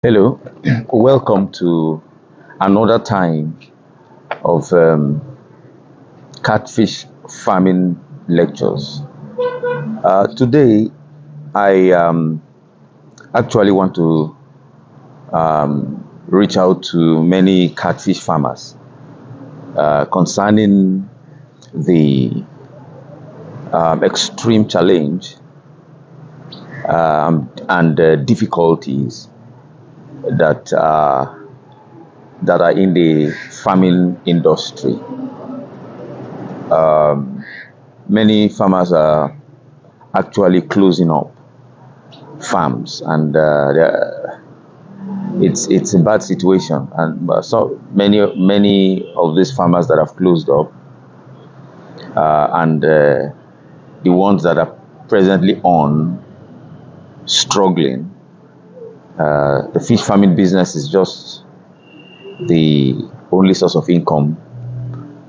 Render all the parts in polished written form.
Hello, welcome to another time of catfish farming lectures. Today, I actually want to reach out to many catfish farmers concerning the extreme challenge and difficulties that that are in the farming industry. Many farmers are actually closing up farms, and it's a bad situation. And so many of these farmers that have closed up, and the ones that are presently on struggling. The fish farming business is just the only source of income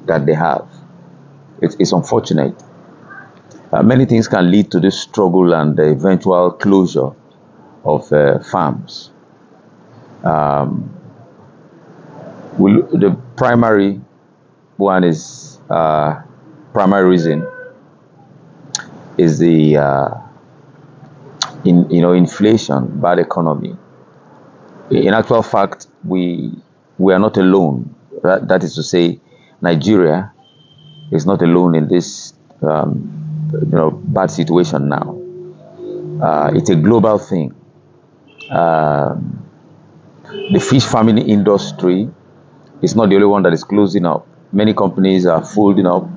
that they have. It's unfortunate. Many things can lead to this struggle and the eventual closure of farms. The primary one is primary reason is the inflation, bad economy. In actual fact, we are not alone. That is to say, Nigeria is not alone in this bad situation now. It's a global thing. The fish farming industry is not the only one that is closing up. Many companies are folding up.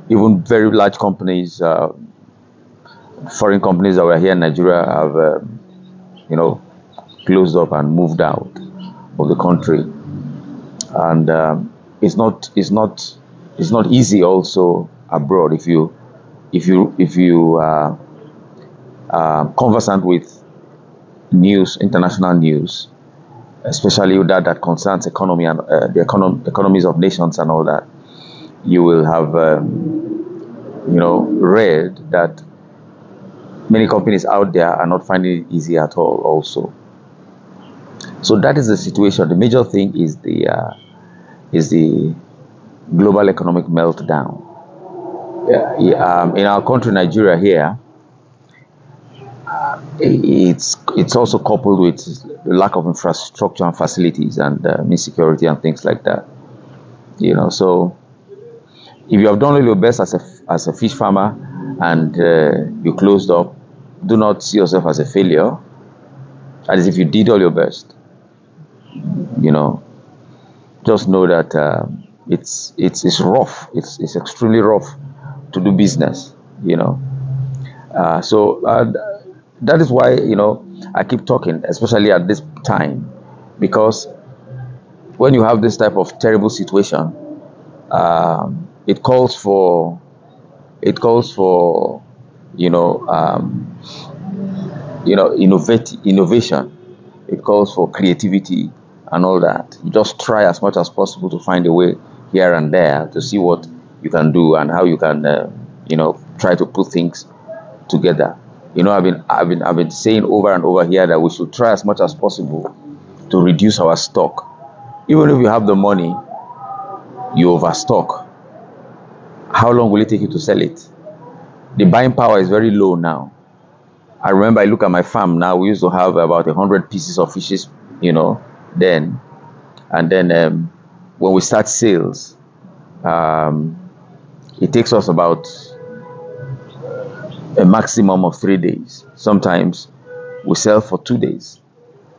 Even very large companies, foreign companies that were here in Nigeria have, closed up and moved out of the country. And it's not easy also abroad. If you conversant with news, international news, especially that concerns economy and the economies of nations and all that, you will have read that many companies out there are not finding it easy at all also. So that is the situation. The major thing is the global economic meltdown. In our country, Nigeria, here, it's also coupled with the lack of infrastructure and facilities and insecurity and things like that. So if you have done all your best as a fish farmer and you closed up, do not see yourself as a failure. That is, if you did all your best, just know that it's rough. It's extremely rough to do business. So that is why I keep talking, especially at this time, because when you have this type of terrible situation, it calls for innovation. It calls for creativity and all that. You just try as much as possible to find a way here and there to see what you can do and how you can try to put things together. I've been saying over and over here that we should try as much as possible to reduce our stock. Even if you have the money, you overstock. How long will it take you to sell it? The buying power is very low now. I remember I look at my farm now. We used to have about 100 pieces of fishes, then. And then when we start sales, it takes us about a maximum of 3 days. Sometimes we sell for 2 days,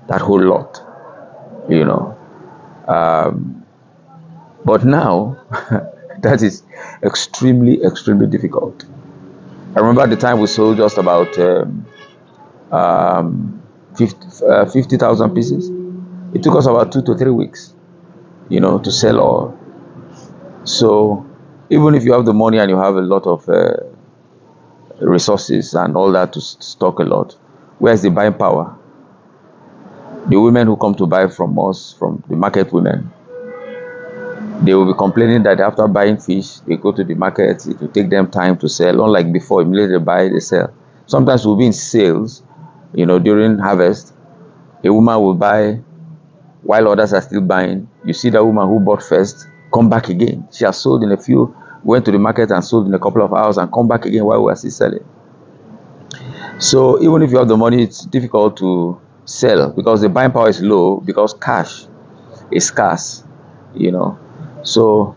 that whole lot, But now, that is extremely, extremely difficult. I remember at the time we sold just about 50,000 pieces. It took us about 2 to 3 weeks, to sell all. So even if you have the money and you have a lot of resources and all that to stock a lot, where's the buying power? The women who come to buy from us, from the market women, they will be complaining that after buying fish, they go to the market, it will take them time to sell. Unlike before, immediately they buy, they sell. Sometimes we'll be in sales, during harvest, A woman will buy while others are still buying. You see that woman who bought first come back again. She has sold in a few, went to the market and sold in a couple of hours and come back again while we are still selling. So even if you have the money, it's difficult to sell because the buying power is low, because cash is scarce, you know. So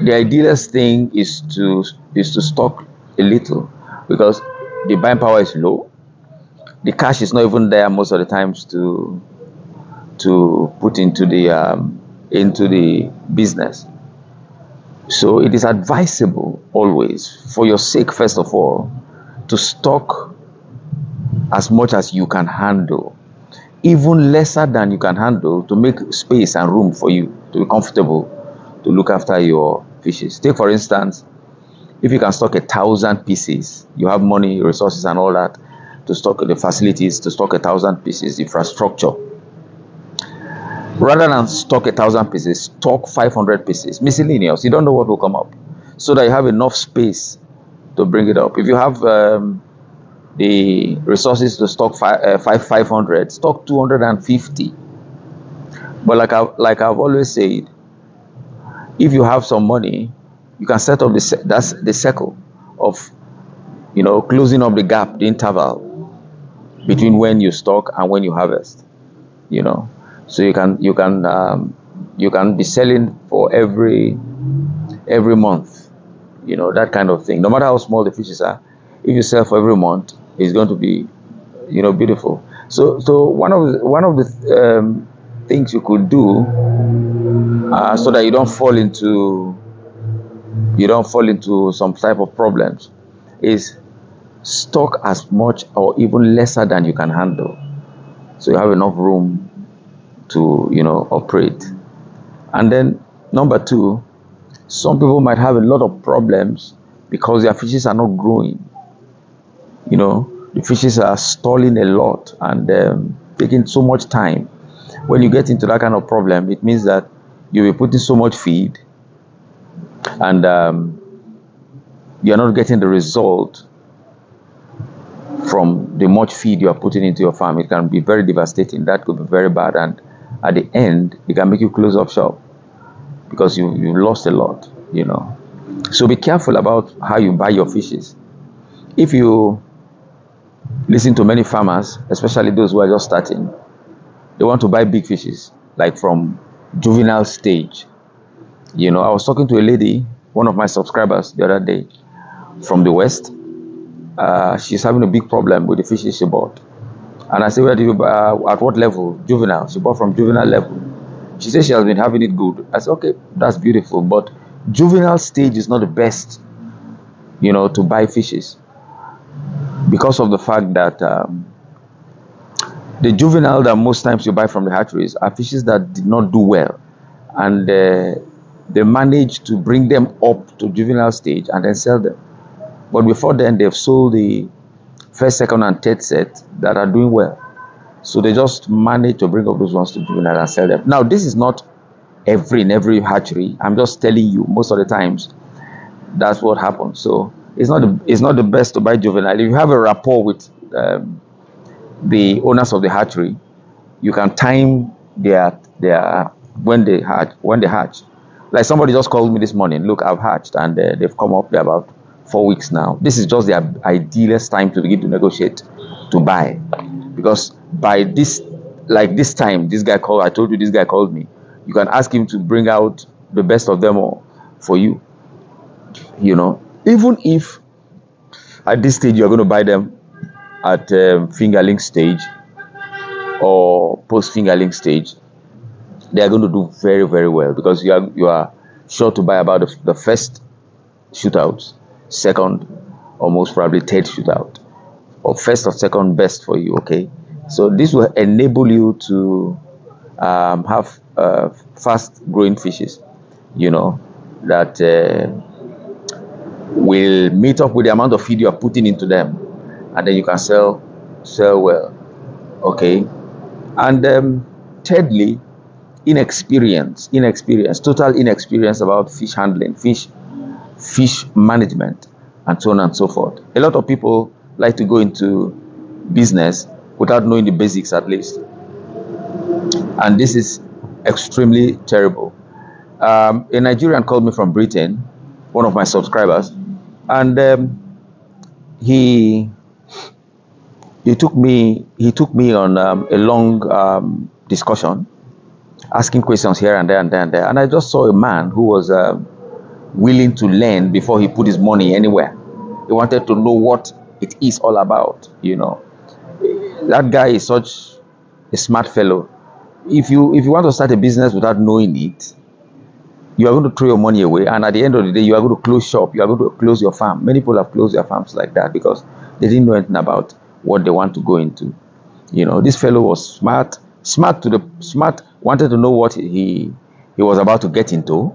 the idealist thing is to stock a little, because the buying power is low. The cash is not even there most of the times to put into the business. So it is advisable always, for your sake first of all, to stock as much as you can handle, even lesser than you can handle, to make space and room for you to be comfortable to look after your fishes. Take for instance, if you can stock 1,000 pieces, you have money, resources and all that to stock the facilities, to stock 1,000 pieces, infrastructure. Rather than stock 1,000 pieces, stock 500 pieces, miscellaneous. You don't know what will come up, so that you have enough space to bring it up. If you have the resources to stock 500, stock 250. But like I've always said, if you have some money, you can set up that's the circle of, closing up the gap, the interval between when you stock and when you harvest. So you can be selling for every month, that kind of thing. No matter how small the fishes are, if you sell for every month, it's going to be, beautiful. So one of the things you could do, so that you don't fall into some type of problems, is stock as much or even lesser than you can handle, so you have enough room to operate. And then number two, some people might have a lot of problems because their fishes are not growing. The fishes are stalling a lot and taking so much time. When you get into that kind of problem, it means that you'll be putting so much feed and you're not getting the result from the much feed you are putting into your farm. It can be very devastating. That could be very bad, and at the end it can make you close up shop because you lost a lot. So be careful about how you buy your fishes. If you listen to many farmers, especially those who are just starting, they want to buy big fishes, like from juvenile stage. I was talking to a lady, one of my subscribers, the other day, from the West. She's having a big problem with the fishes she bought. And I said, where did you buy, at what level? Juvenile. She bought from juvenile level. She said she has been having it good. I said, okay, that's beautiful. But juvenile stage is not the best, to buy fishes, because of the fact that the juvenile that most times you buy from the hatcheries are fishes that did not do well. And they manage to bring them up to juvenile stage and then sell them. But before then, they've sold the first, second, and third set that are doing well. So they just manage to bring up those ones to juvenile and sell them. Now, this is not in every hatchery. I'm just telling you, most of the times, that's what happens. So it's not the best to buy juvenile. If you have a rapport with the owners of the hatchery, you can time their when they hatch. Like somebody just called me this morning. Look, I've hatched, and they've come up. They're about 4 weeks now. This is just the idealist time to begin to negotiate to buy, because by this time, I told you, this guy called me. You can ask him to bring out the best of them all for you. Even if at this stage you're going to buy them at fingerling stage or post fingerling stage, they are going to do very, very well, because you are sure to buy about the first shootouts, second, or most probably third shootout, or first or second best for you. Okay, so this will enable you to have fast growing fishes, that will meet up with the amount of feed you are putting into them, and then you can sell well. Okay, and thirdly, total inexperience about fish handling, fish management, and so on and so forth. A lot of people like to go into business without knowing the basics, at least. And this is extremely terrible. A Nigerian called me from Britain, one of my subscribers, and he he took me on a long discussion, asking questions here and there and there and there. And I just saw a man who was willing to learn before he put his money anywhere. He wanted to know what it is all about. That guy is such a smart fellow. If you want to start a business without knowing it, you are going to throw your money away, and at the end of the day, you are going to close shop. You are going to close your farm. Many people have closed their farms like that because they didn't know anything about what they want to go into. This fellow was smart, wanted to know what he was about to get into,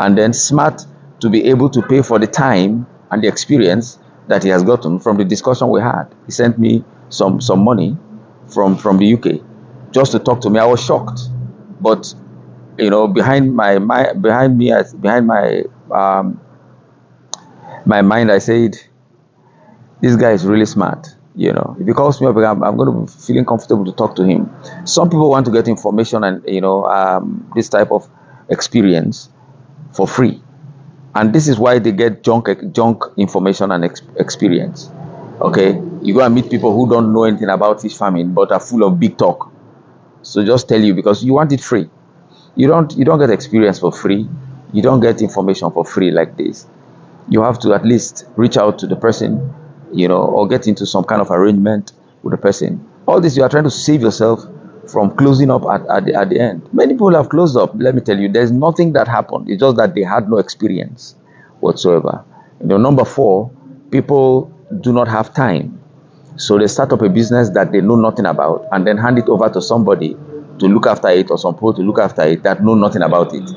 and then smart to be able to pay for the time and the experience that he has gotten from the discussion we had. He sent me some money from the UK just to talk to me. I was shocked, but behind my mind, I said, this guy is really smart. If he calls me up, I'm going to be feeling comfortable to talk to him. Some people want to get information and this type of experience for free, and this is why they get junk information and experience. Okay, you go and meet people who don't know anything about fish farming but are full of big talk. So just tell you because you want it free. You don't get experience for free. You don't get information for free like this. You have to at least reach out to the person, or get into some kind of arrangement with the person. All this, you are trying to save yourself from closing up at the end. Many people have closed up. Let me tell you, there's nothing that happened. It's just that they had no experience whatsoever. Number 4, people do not have time. So they start up a business that they know nothing about and then hand it over to somebody to look after it, or some people to look after it that know nothing about it.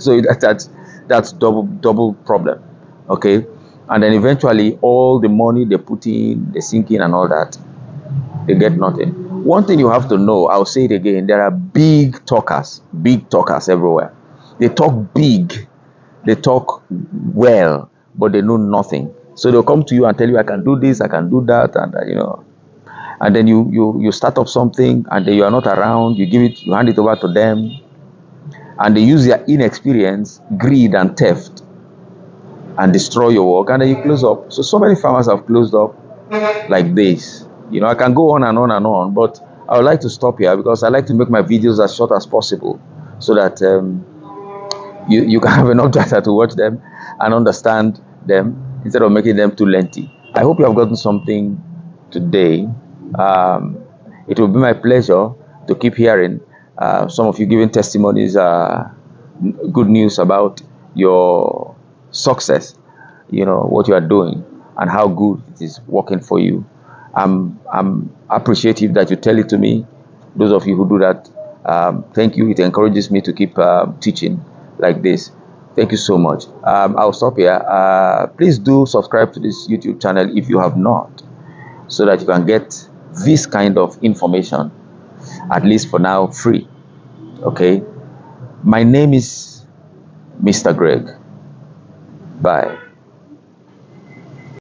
So that's double problem. Okay, and then eventually all the money they put in, they sink in and all that, they get nothing. One thing you have to know, I'll say it again, there are big talkers everywhere. They talk big, they talk well, but they know nothing. So they'll come to you and tell you, I can do this, I can do that, and then you start up something and then you are not around, you hand it over to them, and they use their inexperience, greed and theft and destroy your work, and then you close up. So many farmers have closed up like this. I can go on and on and on, but I would like to stop here because I like to make my videos as short as possible so that you can have enough data to watch them and understand them instead of making them too lengthy. I hope you have gotten something today. It will be my pleasure to keep hearing some of you giving testimonies, good news about your success, what you are doing and how good it is working for you. I'm appreciative that you tell it to me. Those of you who do that, thank you. It encourages me to keep teaching like this. Thank you so much. I'll stop here. Please do subscribe to this YouTube channel if you have not, so that you can get this kind of information, at least for now, free. Okay, my name is Mr. Greg. Bye.